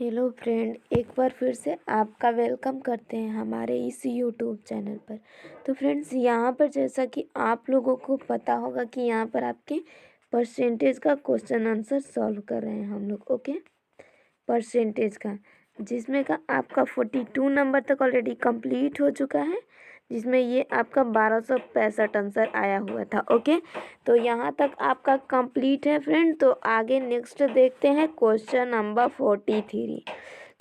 Hello friend, एक बार फिर से आपका वेलकम करते हैं हमारे इस यूट्यूब चैनल पर। तो फ्रेंड्स, यहाँ पर जैसा कि आप लोगों को पता होगा कि यहाँ पर आपके परसेंटेज का क्वेश्चन आंसर सॉल्व कर रहे हैं हम लोग। ओके, परसेंटेज का, जिसमें का आपका 42 नंबर तक ऑलरेडी कंप्लीट हो चुका है, जिसमें ये आपका 1265 आंसर आया हुआ था। ओके, तो यहाँ तक आपका कंप्लीट है फ्रेंड। तो आगे नेक्स्ट देखते हैं क्वेश्चन नंबर 43।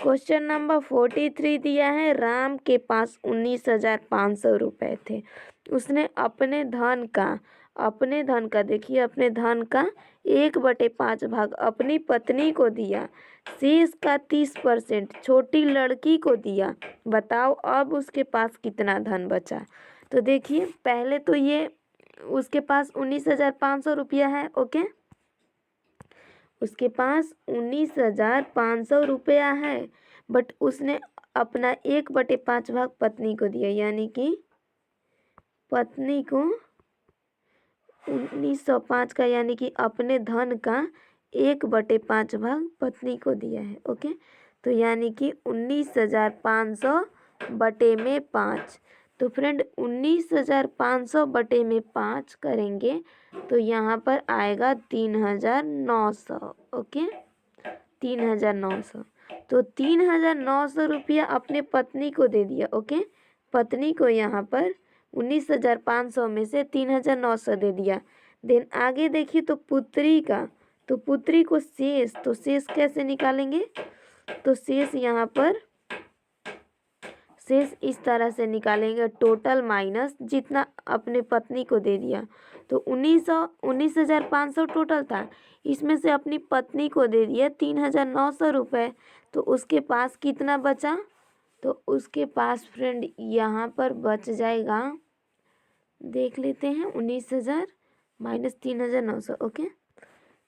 क्वेश्चन नंबर 43 दिया है, राम के पास 19,500 रुपये थे। उसने अपने धन का देखिए, अपने धन का 1/5 भाग अपनी पत्नी को दिया, शेष का 30% छोटी लड़की को दिया। बताओ अब उसके पास कितना धन बचा। तो देखिए, पहले तो ये उसके पास 19,500 रुपया है। ओके, उसके पास 19,500 रुपया है, बट उसने अपना 1/5 भाग पत्नी को दिया, यानी कि पत्नी को 1905 का, यानी कि अपने धन का 1/5 भाग पत्नी को दिया है। ओके, तो यानी कि 19,500 बटे में 5। तो फ्रेंड, 19,500 बटे में 5 करेंगे तो यहाँ पर आएगा 3,900। ओके, 3,900। तो 3,900 रुपया अपने पत्नी को दे दिया। ओके, पत्नी को यहाँ पर 19,500 में से 3,900 दे दिया। देन आगे देखिए, तो पुत्री का, तो पुत्री को शेष, तो शेष कैसे निकालेंगे। तो शेष यहाँ पर, शेष इस तरह से निकालेंगे, टोटल माइनस जितना अपने पत्नी को दे दिया। तो 19,500 टोटल था, इसमें से अपनी पत्नी को दे दिया 3,900 रुपये। तो उसके पास कितना बचा। तो उसके पास फ्रेंड यहाँ पर बच जाएगा, देख लेते हैं, 19,000 माइनस 3,900। ओके,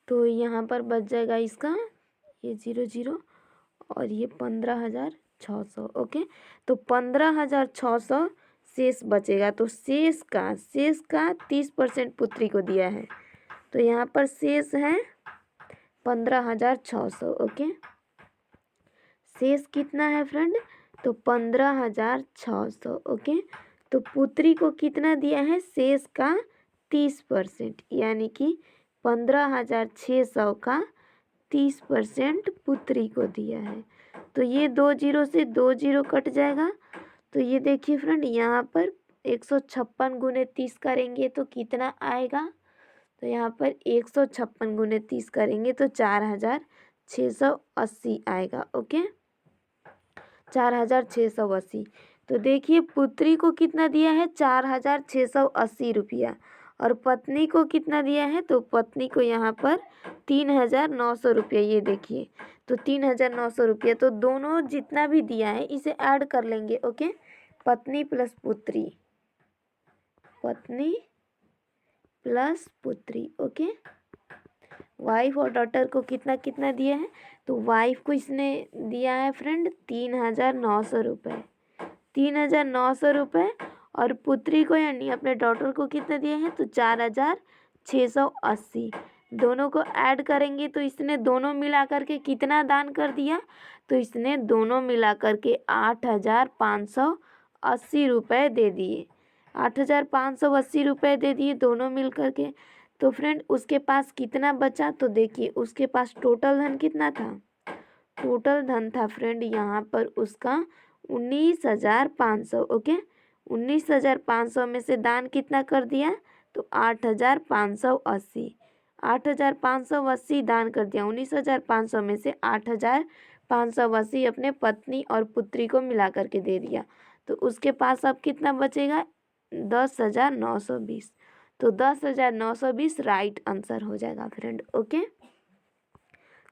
तो यहाँ पर बच जाएगा इसका ये 0 और ये 15,600। ओके, तो 15,600 शेष बचेगा। तो शेष का 30% पुत्री को दिया है, तो यहाँ पर शेष है 15,600। ओके, शेष कितना है फ्रेंड। तो 15,600। ओके, तो पुत्री को कितना दिया है, शेष का 30%, यानी कि 15,600 का 30% पुत्री को दिया है। तो ये 2 जीरो से 2 जीरो कट जाएगा। तो ये देखिए फ्रेंड, यहाँ पर 156 गुने 30 करेंगे तो कितना आएगा। तो यहाँ पर 156 गुने 30 करेंगे तो 4,680 आएगा। ओके, 4,680। तो देखिए, पुत्री को कितना दिया है, 4,680 रुपया, और पत्नी को कितना दिया है। तो पत्नी को यहाँ पर 3,900 रुपया, ये देखिए, तो 3,900 रुपया। तो दोनों जितना भी दिया है इसे ऐड कर लेंगे। ओके, पत्नी प्लस पुत्री, पत्नी प्लस पुत्री। ओके, वाइफ और डॉटर को कितना कितना दिया है। तो वाइफ को इसने दिया है फ्रेंड 3,900 रुपये, 3,900 रुपये, और पुत्री को यानी अपने डॉटर को कितना दिया है। तो 4,680। दोनों को ऐड करेंगे तो इसने दोनों मिला करके कितना दान कर दिया। तो इसने दोनों मिला करके 8,580 रुपये दे दिए, 8,580 रुपये दे दिए दोनों मिल करके। तो फ्रेंड, उसके पास कितना बचा। तो देखिए, उसके पास टोटल धन कितना था। टोटल धन था फ्रेंड यहाँ पर उसका 19,500। ओके, 19,500 में से दान कितना कर दिया। तो 8,580, 8,580 दान कर दिया। 19,500 में से 8,580 अपने पत्नी और पुत्री को मिला करके दे दिया। तो उसके पास अब कितना बचेगा, 10,920। तो 10,920 राइट आंसर हो जाएगा फ्रेंड। ओके,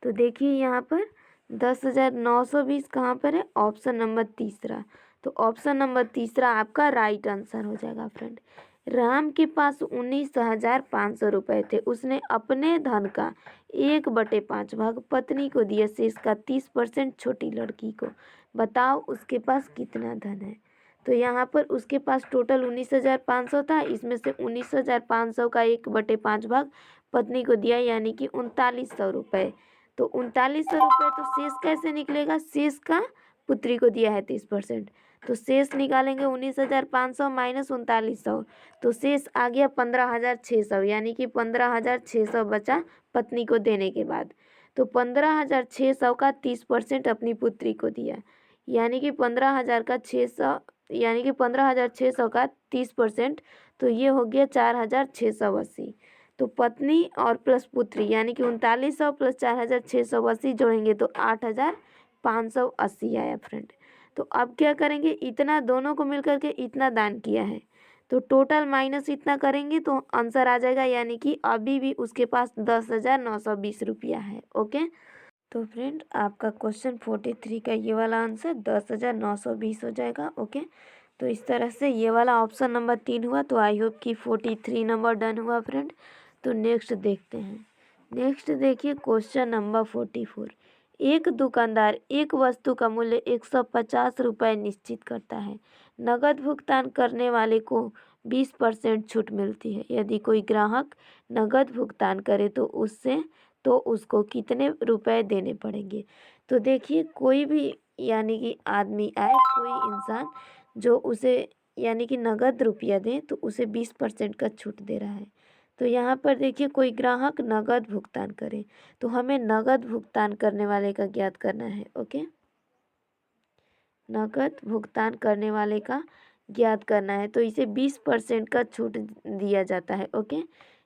तो देखिए यहाँ पर 10,920 कहाँ पर है, ऑप्शन नंबर तीसरा। तो ऑप्शन नंबर तीसरा आपका राइट आंसर हो जाएगा फ्रेंड। राम के पास 19,500 रुपये थे। उसने अपने धन का 1/5 भाग पत्नी को दिया, शेष का 30% छोटी लड़की को। बताओ उसके पास कितना धन है। तो यहाँ पर उसके पास टोटल 19,500 था, इसमें से 19,500 का 1/5 भाग पत्नी को दिया, यानी कि 3,900 रुपये। तो 3900 रुपये, तो शेष कैसे निकलेगा? शेष का पुत्री को दिया है 30%, तो शेष निकालेंगे 19,500 माइनस 3900, तो शेष आ गया 15,600, यानी कि 15,600 बचा पत्नी को देने के बाद। तो 15,600 का 30% अपनी पुत्री को दिया, यानी कि 15,600, यानी कि 15,600 का 30%, तो ये हो गया 4,680। तो पत्नी और प्लस पुत्री यानी कि 3900 प्लस 4,680 जोड़ेंगे तो 8,580 आया फ्रेंड। तो अब क्या करेंगे, इतना दोनों को मिलकर के इतना दान किया है, तो टोटल माइनस इतना करेंगे तो आंसर आ जाएगा, यानी कि अभी भी उसके पास 10,920 रुपया है। ओके, तो फ्रेंड आपका क्वेश्चन 43 का ये वाला आंसर 10,920 हो जाएगा। ओके, तो इस तरह से ये वाला ऑप्शन नंबर 3 हुआ। तो आई होप कि 43 नंबर डन हुआ फ्रेंड। तो नेक्स्ट देखते हैं। नेक्स्ट देखिए क्वेश्चन नंबर 44। एक दुकानदार एक वस्तु का मूल्य 150 रुपये निश्चित करता है। नगद भुगतान करने वाले को 20% छूट मिलती है। यदि कोई ग्राहक नगद भुगतान करे तो उसको कितने रुपए देने पड़ेंगे? तो देखिए कोई भी यानी कि आदमी आए, कोई इंसान जो उसे यानी कि नगद रुपया दे तो उसे 20% का छूट दे रहा है। तो यहाँ पर देखिए कोई ग्राहक नगद भुगतान करे, तो हमें नगद भुगतान करने वाले का ज्ञात करना है। ओके, नगद भुगतान करने वाले का ज्ञात करना है, तो इसे 20% का छूट दिया जाता है। ओके,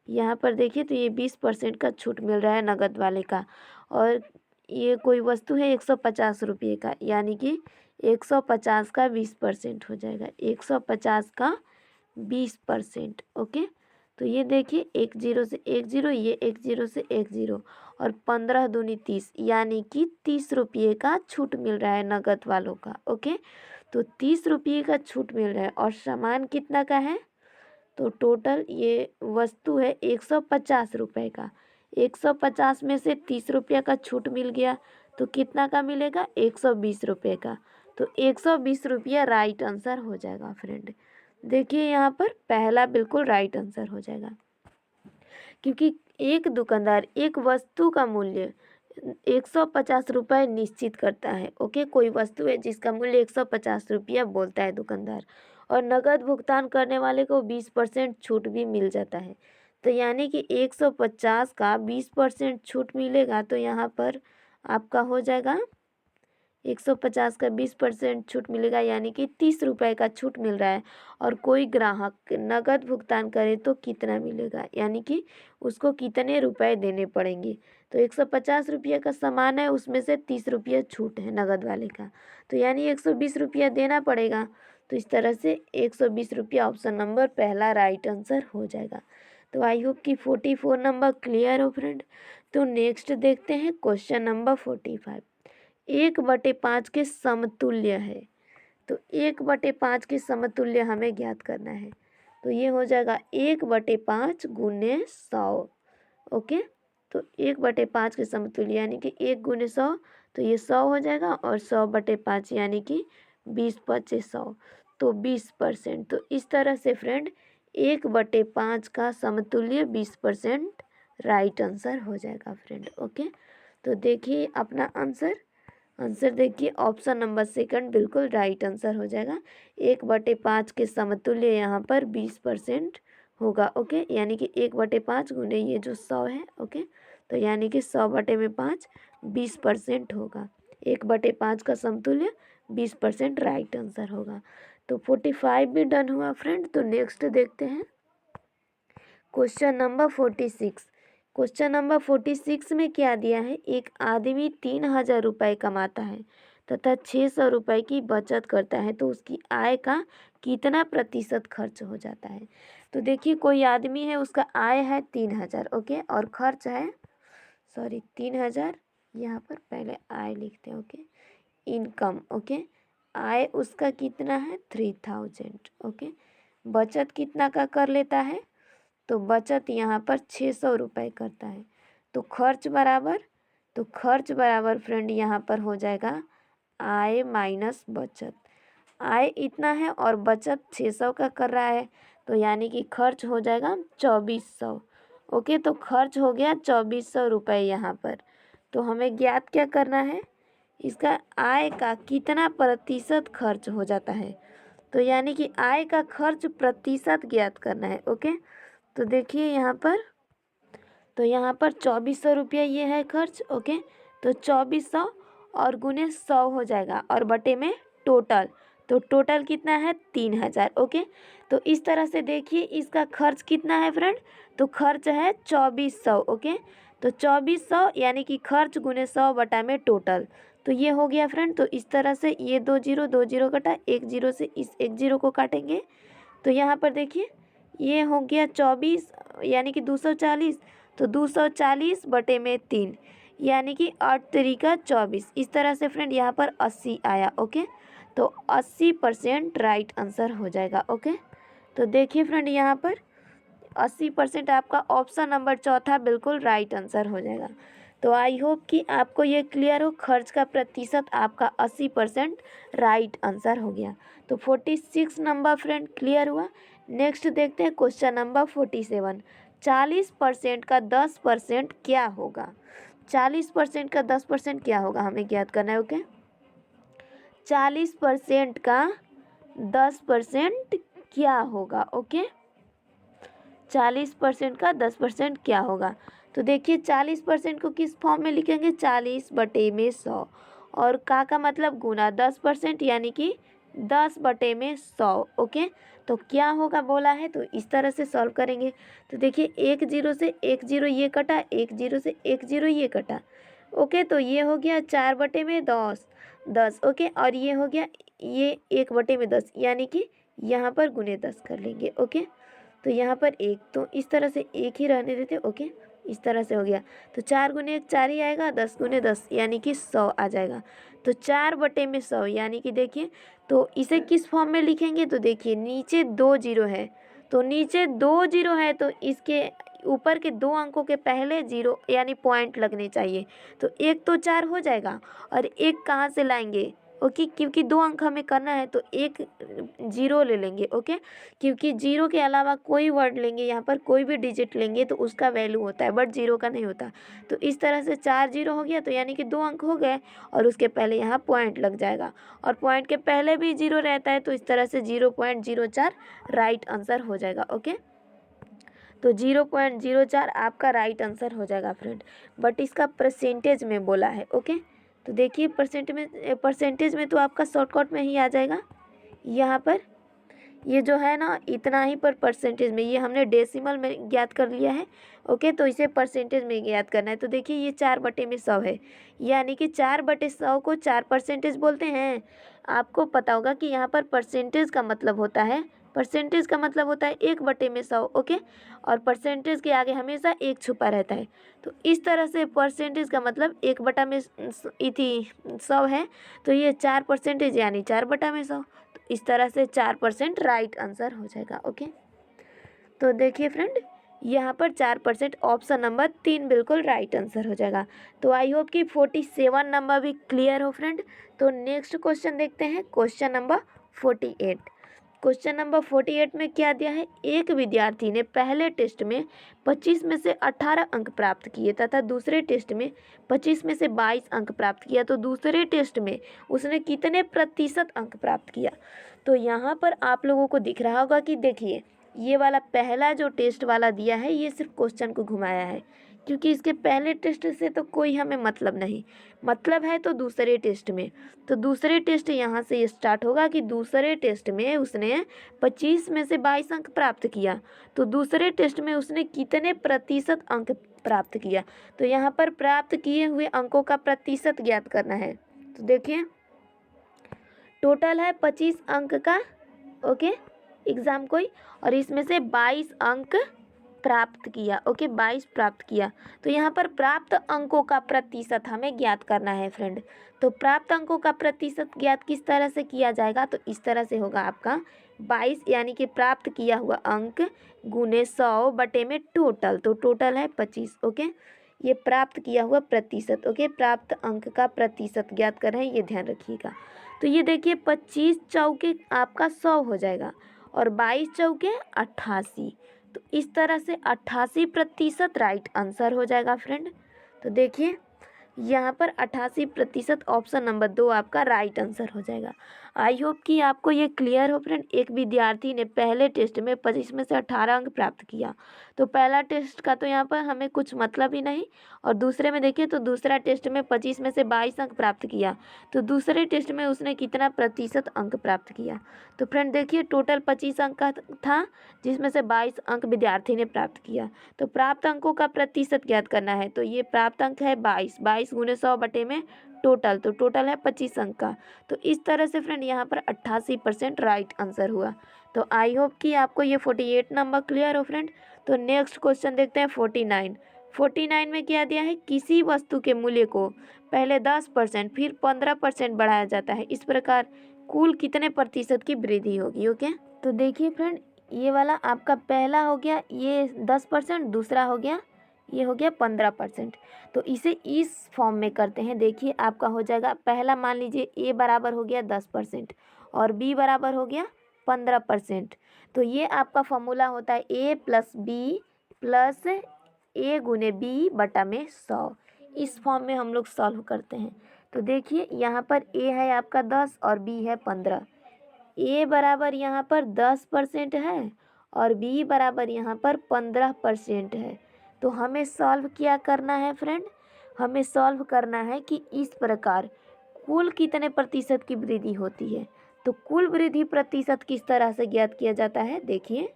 यहाँ पर देखिए तो ये 20% का छूट मिल रहा है नगद वाले का, और ये कोई वस्तु है 150 रुपये का, यानी कि 150 का 20% हो जाएगा, 150 का 20%। ओके, तो ये देखिए 1 0 से 1 0, ये 1 0 से 1 0, और 15 दूनी 30, यानी कि 30 रुपये का छूट मिल रहा है नगद वालों का। ओके, तो 30 रुपये का छूट मिल रहा है, और सामान कितना का है? तो टोटल ये वस्तु है 150 रुपये का, 150 में से 30 रुपये का छूट मिल गया, तो कितना का मिलेगा? 120 रुपये का। तो 120 रुपया राइट आंसर हो जाएगा फ्रेंड। देखिए यहाँ पर पहला बिल्कुल राइट आंसर हो जाएगा, क्योंकि एक दुकानदार एक वस्तु का मूल्य 150 रुपये निश्चित करता है। ओके, कोई वस्तु है जिसका मूल्य 150 रुपया बोलता है दुकानदार, और नगद भुगतान करने वाले को 20% छूट भी मिल जाता है। तो यानी कि 150 का 20% छूट मिलेगा, तो यहाँ पर आपका हो जाएगा 150 का 20% छूट मिलेगा, यानी कि 30 रुपये का छूट मिल रहा है। और कोई ग्राहक नगद भुगतान करे तो कितना मिलेगा, यानी कि उसको कितने रुपए देने पड़ेंगे? तो 150 रुपये का सामान है, उसमें से 30 रुपये छूट है नगद वाले का, तो यानी 120 रुपया देना पड़ेगा। तो इस तरह से 120 रुपया ऑप्शन नंबर पहला राइट आंसर हो जाएगा। तो आई होप कि 44 नंबर क्लियर हो फ्रेंड। तो नेक्स्ट देखते हैं क्वेश्चन नंबर 45। 1/5 के समतुल्य है, तो 1/5 के समतुल्य हमें ज्ञात करना है। तो ये हो जाएगा 1/5 गुने 100। ओके, तो 1/5 के समतुल्य यानी कि 1 गुने 100, तो ये 100 हो जाएगा, और 100/5 यानी कि 20/5 100, तो 20%। तो इस तरह से फ्रेंड 1/5 का समतुल्य 20% राइट आंसर हो जाएगा फ्रेंड। ओके, तो देखिए अपना आंसर देखिए ऑप्शन नंबर सेकंड बिल्कुल राइट आंसर हो जाएगा। 1/5 के समतुल्य यहाँ पर 20% होगा। ओके, यानी कि 1/5 गुने ये जो 100 है। ओके, तो यानी कि 100/5 20% होगा। 1/5 का समतुल्य 20% राइट आंसर होगा। तो 45 भी डन हुआ फ्रेंड। तो नेक्स्ट देखते हैं क्वेश्चन नंबर 46। क्वेश्चन नंबर 46 में क्या दिया है? एक आदमी 3,000 रुपये कमाता है तथा 600 रुपये की बचत करता है, तो उसकी आय का कितना प्रतिशत खर्च हो जाता है? तो देखिए कोई आदमी है, उसका आय है 3,000। ओके, और खर्च है 3,000, यहाँ पर पहले आय लिखते हैं। Okay, income. ओके, आय उसका कितना है? 3,000। ओके, बचत कितना का कर लेता है? तो बचत यहाँ पर 600 रुपये करता है। तो खर्च बराबर फ्रेंड यहाँ पर हो जाएगा आय माइनस बचत। आय इतना है और बचत 600 का कर रहा है, तो यानी कि खर्च हो जाएगा 2400। ओके, तो खर्च हो गया 2400 रुपये यहाँ पर। तो हमें ज्ञात क्या करना है, इसका आय का कितना प्रतिशत खर्च हो जाता है। तो यानी कि आय का खर्च प्रतिशत ज्ञात करना है। ओके, तो देखिए यहाँ पर, तो यहाँ पर 2400 रुपया ये है खर्च। ओके, तो 2400 और गुने 100 हो जाएगा और बटे में टोटल, तो टोटल कितना है 3000। ओके, तो इस तरह से देखिए इसका खर्च कितना है फ्रेंड, तो खर्च है 2400। ओके, तो 2400 यानी कि खर्च गुने 100 बटा में टोटल, तो ये हो गया फ्रेंड। तो इस तरह से ये 2 जीरो कटा, 1 जीरो से इस 1 जीरो को काटेंगे, तो यहाँ पर देखिए ये हो गया 24 यानी कि 240, तो 240 बटे में 3 यानी कि 8 तरीका 24। इस तरह से फ्रेंड यहाँ पर 80 आया। ओके, तो 80% राइट आंसर हो जाएगा। ओके, तो देखिए फ्रेंड यहाँ पर 80% आपका ऑप्शन नंबर चौथा बिल्कुल राइट आंसर हो जाएगा। तो आई होप कि आपको ये क्लियर हो, खर्च का प्रतिशत आपका 80% राइट आंसर हो गया। तो 46 नंबर फ्रेंड क्लियर हुआ। नेक्स्ट देखते हैं क्वेश्चन नंबर 47। 40% का 10% क्या होगा। 40% का 10% क्या होगा, हमें ज्ञात करना है। ओके, 40% का 10% क्या होगा। ओके, 40% का 10% क्या होगा। तो देखिए 40% को किस फॉर्म में लिखेंगे, 40 बटे में 100 और का मतलब गुना 10% यानी कि 10 बटे में 100। ओके, तो क्या होगा बोला है, तो इस तरह से सॉल्व करेंगे। तो देखिए 1 जीरो से 1 जीरो ये कटा, 1 जीरो से 1 जीरो ये कटा। ओके, तो ये हो गया 4 बटे में 10। ओके, और ये हो गया ये 1 बटे में 10 यानी कि यहाँ पर गुने 10 कर लेंगे। ओके, तो यहाँ पर 1, तो इस तरह से 1 ही रहने देते। ओके, इस तरह से हो गया, तो 4 गुने 1 4 ही आएगा, 10 गुने 10 यानी कि 100 आ जाएगा। तो 4 बटे में 100 यानी कि देखिए, तो इसे किस फॉर्म में लिखेंगे, तो देखिए नीचे 2 जीरो है, तो नीचे 2 जीरो है तो इसके ऊपर के 2 अंकों के पहले जीरो यानी पॉइंट लगने चाहिए। तो 1 तो 4 हो जाएगा और 1 कहाँ से लाएंगे। ओके, क्योंकि 2 अंक हमें करना है तो 1 जीरो ले लेंगे। ओके, क्योंकि जीरो के अलावा कोई वर्ड लेंगे, यहाँ पर कोई भी डिजिट लेंगे तो उसका वैल्यू होता है बट जीरो का नहीं होता। तो इस तरह से 4 जीरो हो गया, तो यानी कि 2 अंक हो गए और उसके पहले यहाँ पॉइंट लग जाएगा और पॉइंट के पहले भी जीरो रहता है, तो इस तरह से 0.04 राइट आंसर हो जाएगा। ओके, तो 0.04 आपका राइट आंसर हो जाएगा फ्रेंड, बट इसका परसेंटेज में बोला है। ओके, तो देखिए परसेंटेज में तो आपका शॉर्टकट में ही आ जाएगा। यहाँ पर ये जो है ना इतना ही पर परसेंटेज में, ये हमने डेसिमल में ज्ञात कर लिया है। ओके, तो इसे परसेंटेज में ज्ञात करना है। तो देखिए ये 4 बटे में 100 है, यानी कि 4 बटे 100 को 4% बोलते हैं। आपको पता होगा कि यहाँ पर परसेंटेज का मतलब होता है, परसेंटेज का मतलब होता है 1 बटे में 100। ओके, और परसेंटेज के आगे हमेशा 1 छुपा रहता है। तो इस तरह से परसेंटेज का मतलब 1 बटा में 100 है, तो ये 4% यानी 4 बटा में 100। तो इस तरह से 4% राइट आंसर हो जाएगा। ओके, तो देखिए फ्रेंड यहाँ पर 4% ऑप्शन नंबर 3 बिल्कुल राइट आंसर हो जाएगा। तो आई होप कि 47 नंबर भी क्लियर हो फ्रेंड। तो नेक्स्ट क्वेश्चन देखते हैं, क्वेश्चन नंबर 48। क्वेश्चन नंबर 48 में क्या दिया है, एक विद्यार्थी ने पहले टेस्ट में 25 में से 18 अंक प्राप्त किए तथा दूसरे टेस्ट में 25 में से 22 अंक प्राप्त किया, तो दूसरे टेस्ट में उसने कितने प्रतिशत अंक प्राप्त किया। तो यहाँ पर आप लोगों को दिख रहा होगा कि देखिए ये वाला पहला जो टेस्ट वाला दिया है ये सिर्फ क्वेश्चन को घुमाया है, क्योंकि इसके पहले टेस्ट से तो कोई हमें मतलब नहीं, मतलब है तो दूसरे टेस्ट में। तो दूसरे टेस्ट यहाँ से ये स्टार्ट होगा कि दूसरे टेस्ट में उसने 25 में से 22 अंक प्राप्त किया, तो दूसरे टेस्ट में उसने कितने प्रतिशत अंक प्राप्त किया। तो यहाँ पर प्राप्त किए हुए अंकों का प्रतिशत ज्ञात करना है। तो देखिए टोटल है 25 अंक का। ओके, एग्जाम कोई, और इसमें से 22 अंक प्राप्त किया। ओके, 22 प्राप्त किया, तो यहाँ पर प्राप्त अंकों का प्रतिशत हमें ज्ञात करना है फ्रेंड। तो प्राप्त अंकों का प्रतिशत ज्ञात किस तरह से किया जाएगा, तो इस तरह से होगा आपका 22 यानी कि प्राप्त किया हुआ अंक गुने 100 बटे में टोटल, तो टोटल है 25। ओके, ये प्राप्त किया हुआ प्रतिशत। ओके, प्राप्त अंक का प्रतिशत ज्ञात कर रहे हैं, ये ध्यान रखिएगा। तो ये देखिए 25 चौके आपका 100 हो जाएगा और 22 चौके 88, तो इस तरह से 88% राइट आंसर हो जाएगा फ्रेंड। तो देखिए यहाँ पर 88% ऑप्शन नंबर 2 आपका राइट आंसर हो जाएगा। आई होप कि आपको ये क्लियर हो फ्रेंड। एक विद्यार्थी ने पहले टेस्ट में 25 में से 18 अंक प्राप्त किया, तो पहला टेस्ट का तो यहाँ पर हमें कुछ मतलब ही नहीं। और दूसरे में देखिए तो दूसरा टेस्ट में 25 में से 22 अंक प्राप्त किया, तो दूसरे टेस्ट में उसने कितना प्रतिशत अंक प्राप्त किया। तो फ्रेंड देखिए टोटल 25 अंक का था, जिसमें से 22 अंक विद्यार्थी ने प्राप्त किया। तो प्राप्त अंकों का प्रतिशत ज्ञात करना है, तो ये प्राप्त अंक है 22, 22 गुने 100 बटे में टोटल, तो टोटल है 25 अंक का। तो इस तरह से फ्रेंड यहाँ पर 88% राइट आंसर हुआ। तो आई होप कि आपको ये 48 नंबर क्लियर हो फ्रेंड। तो नेक्स्ट क्वेश्चन देखते हैं 49। 49 में क्या दिया है, किसी वस्तु के मूल्य को पहले 10% फिर 15% बढ़ाया जाता है, इस प्रकार कुल कितने प्रतिशत की वृद्धि होगी। ओके, तो देखिए फ्रेंड ये वाला आपका पहला हो गया ये 10%, दूसरा हो गया ये हो गया 15%। तो इसे इस फॉर्म में करते हैं। देखिए आपका हो जाएगा, पहला मान लीजिए ए बराबर हो गया 10% और बी बराबर हो गया 15%। तो ये आपका फॉर्मूला होता है ए प्लस बी प्लस ए गुने बी बटा में 100। इस फॉर्म में हम लोग सॉल्व करते हैं। तो देखिए यहाँ पर ए है आपका 10 और बी है 15। ए बराबर यहाँ पर 10% है और बी बराबर यहाँ पर 15% है। तो हमें सॉल्व क्या करना है फ्रेंड, हमें सॉल्व करना है कि इस प्रकार कुल कितने प्रतिशत की वृद्धि होती है। तो कुल वृद्धि प्रतिशत किस तरह से ज्ञात किया जाता है, देखिए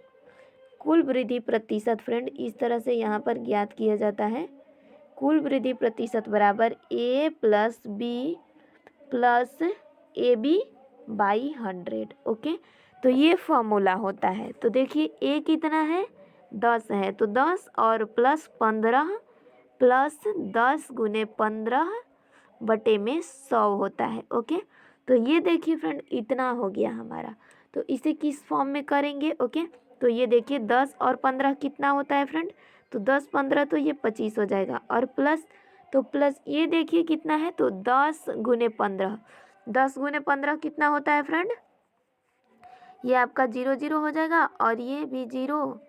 कुल वृद्धि प्रतिशत फ्रेंड इस तरह से यहाँ पर ज्ञात किया जाता है। कुल वृद्धि प्रतिशत बराबर A plus B plus A B by 100। Okay, तो ये फॉर्मूला होता है। तो देखिए ए कितना है 10 है, तो 10 और प्लस 15 प्लस 10 गुने 15 बटे में 100 होता है। ओके, तो ये देखिए फ्रेंड इतना हो गया हमारा। तो इसे किस फॉर्म में करेंगे। ओके, तो ये देखिए 10 और 15 कितना होता है फ्रेंड, तो 10 15 तो ये 25 हो जाएगा और प्लस, तो प्लस ये देखिए कितना है, तो 10 गुने 15, 10 गुने 15 कितना होता है फ्रेंड, ये आपका 0 0 हो जाएगा और ये भी 0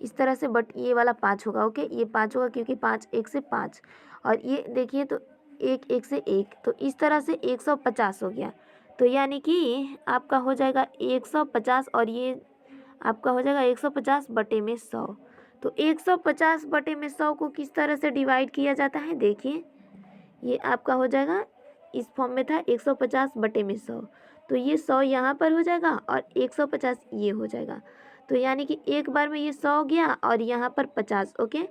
इस तरह से, बट ये वाला 5 होगा। ओके, ये 5 होगा क्योंकि 5 1 से 5 और ये देखिए तो 1 1 से 1, तो इस तरह से 150 हो गया। तो यानी कि आपका हो जाएगा 150 और ये आपका हो जाएगा 150 बटे में 100। तो 150 बटे में 100 को किस तरह से डिवाइड किया जाता है, देखिए ये आपका हो जाएगा इस फॉर्म में था 150 बटे में 100, तो ये 100 यहाँ पर हो जाएगा और 150 ये हो जाएगा। तो यानी कि एक बार में ये 100 गया और यहाँ पर 50। ओके,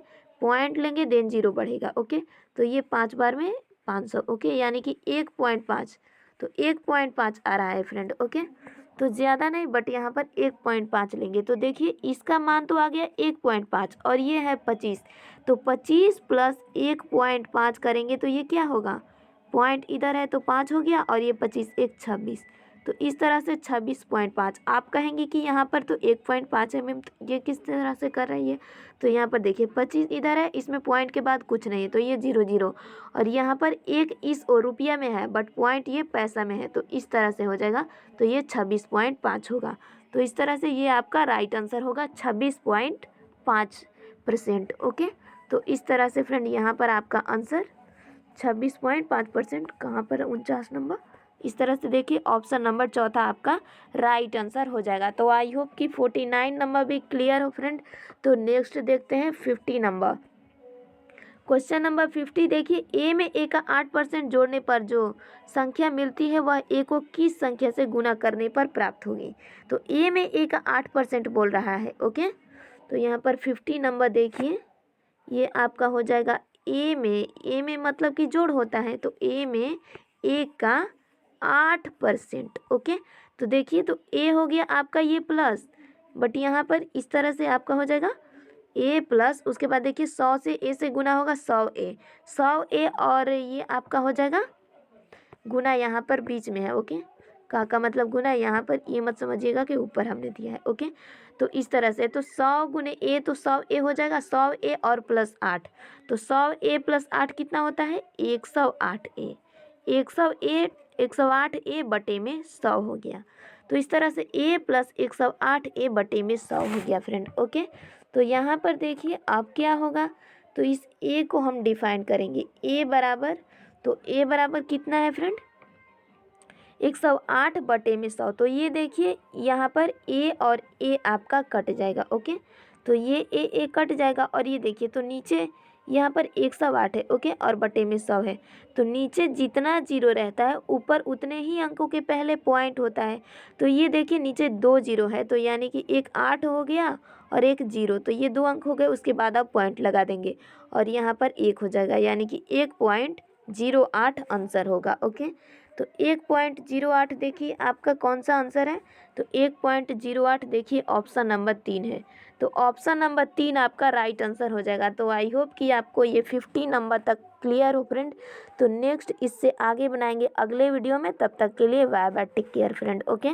पॉइंट लेंगे देन 0 बढ़ेगा। ओके, तो ये 5 बार में 500। ओके, यानी कि 1.5, तो 1.5 आ रहा है फ्रेंड। ओके, तो ज़्यादा नहीं बट यहाँ पर 1.5 लेंगे। तो देखिए इसका मान तो आ गया 1.5 और ये है 25, तो 25 प्लस 1.5 करेंगे तो ये क्या होगा, पॉइंट इधर है तो 5 हो गया और ये 25 1 26, तो इस तरह से 26.5। आप कहेंगे कि यहाँ पर तो 1.5 है मैम, तो ये किस तरह से कर रही है। तो यहाँ पर देखिए 25 इधर है, इसमें पॉइंट के बाद कुछ नहीं है तो ये 0 0 और यहाँ पर 1 इस और रुपया में है बट पॉइंट ये पैसा में है, तो इस तरह से हो जाएगा। तो ये 26.5 होगा। तो इस तरह से ये आपका राइट आंसर होगा 26.5%। ओके, तो इस तरह से फ्रेंड यहाँ पर आपका आंसर 26.5%, कहाँ पर 49 नंबर, इस तरह से देखिए ऑप्शन नंबर चौथा आपका राइट आंसर हो जाएगा। तो आई होप कि 49 नंबर भी क्लियर हो फ्रेंड। तो नेक्स्ट देखते हैं 50 नंबर। क्वेश्चन नंबर 50 देखिए, ए में ए का 8% जोड़ने पर जो संख्या मिलती है वह ए को किस संख्या से गुना करने पर प्राप्त होगी। तो ए में ए का 8% बोल रहा है। ओके, तो यहाँ पर 50 नंबर देखिए ये आपका हो जाएगा ए में मतलब कि जोड़ होता है, तो ए में ए का 8%। ओके, तो देखिए तो ए हो गया आपका ये प्लस, बट यहाँ पर इस तरह से आपका हो जाएगा ए प्लस, उसके बाद देखिए 100 से ए से गुना होगा 100 ए और ये आपका हो जाएगा गुना, यहाँ पर बीच में है। ओके, का मतलब गुना, यहाँ पर ये मत समझिएगा कि ऊपर हमने दिया है। ओके, तो इस तरह से तो 100 गुने ए, तो 100 ए हो जाएगा, 100 ए और प्लस 8, तो 100 ए प्लस 8 कितना होता है 108 ए, 108 ए बटे में 100 हो गया। तो इस तरह से ए प्लस 108 ए बटे में 100 हो गया फ्रेंड। ओके, तो यहाँ पर देखिए अब क्या होगा, तो इस ए को हम डिफाइन करेंगे, ए बराबर तो ए बराबर कितना है फ्रेंड, 108 बटे में 100। तो ये देखिए यहाँ पर ए और ए आपका कट जाएगा। ओके, तो ये ए कट जाएगा और ये देखिए तो नीचे यहाँ पर 108 है। ओके, और बटे में 100 है, तो नीचे जितना जीरो रहता है ऊपर उतने ही अंकों के पहले पॉइंट होता है। तो ये देखिए नीचे 2 जीरो है, तो यानी कि एक 8 हो गया और एक 0, तो ये 2 अंक हो गए। उसके बाद आप पॉइंट लगा देंगे और यहाँ पर 1 हो जाएगा, यानी कि 1.08 आंसर होगा। ओके, तो 1.08 देखिए आपका कौन सा आंसर है, तो 1.08 देखिए ऑप्शन नंबर 3 है। तो ऑप्शन नंबर 3 आपका राइट आंसर हो जाएगा। तो आई होप कि आपको ये 50 नंबर तक क्लियर हो फ्रेंड। तो नेक्स्ट इससे आगे बनाएंगे अगले वीडियो में, तब तक के लिए bye bye, take care friend. Okay.